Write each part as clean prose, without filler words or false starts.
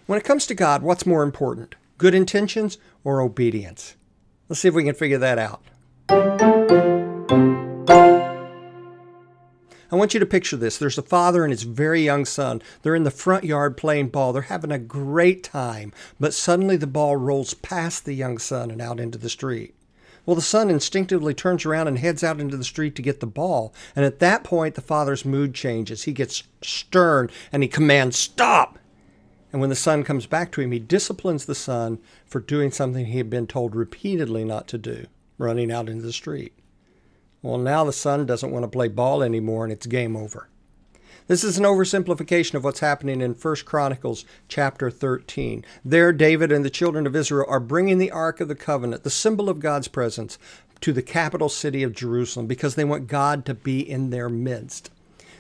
When it comes to God, what's more important? Good intentions or obedience? Let's see if we can figure that out. I want you to picture this. There's a father and his very young son. They're in the front yard playing ball. They're having a great time. But suddenly the ball rolls past the young son and out into the street. Well, the son instinctively turns around and heads out into the street to get the ball. And at that point, the father's mood changes. He gets stern and he commands, "Stop!" And when the son comes back to him, he disciplines the son for doing something he had been told repeatedly not to do, running out into the street. Well, now the son doesn't want to play ball anymore, and it's game over. This is an oversimplification of what's happening in 1 Chronicles chapter 13. There, David and the children of Israel are bringing the Ark of the Covenant, the symbol of God's presence, to the capital city of Jerusalem because they want God to be in their midst.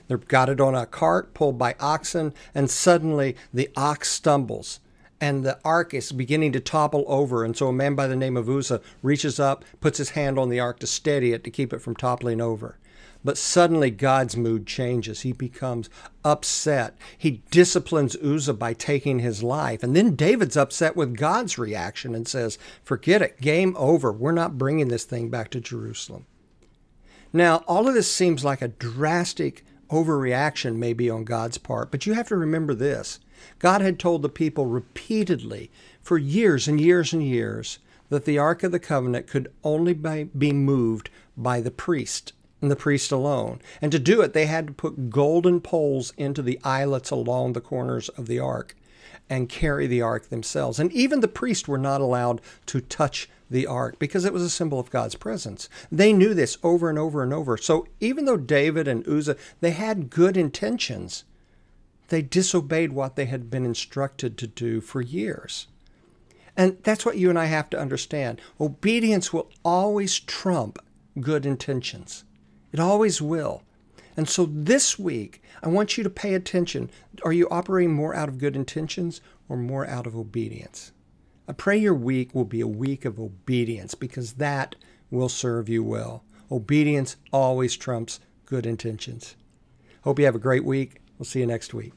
They've got it on a cart pulled by oxen, and suddenly the ox stumbles, and the ark is beginning to topple over. And so a man by the name of Uzzah reaches up, puts his hand on the ark to steady it, to keep it from toppling over. But suddenly God's mood changes. He becomes upset. He disciplines Uzzah by taking his life. And then David's upset with God's reaction and says, "Forget it, game over. We're not bringing this thing back to Jerusalem." Now, all of this seems like a drastic overreaction maybe on God's part, but you have to remember this. God had told the people repeatedly for years and years and years that the Ark of the Covenant could only be moved by the priest, and the priest alone. And to do it, they had to put golden poles into the eyelets along the corners of the ark and carry the ark themselves. And even the priests were not allowed to touch the ark because it was a symbol of God's presence. They knew this over and over and over. So even though David and Uzzah, they had good intentions, they disobeyed what they had been instructed to do for years. And that's what you and I have to understand. Obedience will always trump good intentions. It always will. And so this week, I want you to pay attention. Are you operating more out of good intentions or more out of obedience? I pray your week will be a week of obedience because that will serve you well. Obedience always trumps good intentions. Hope you have a great week. We'll see you next week.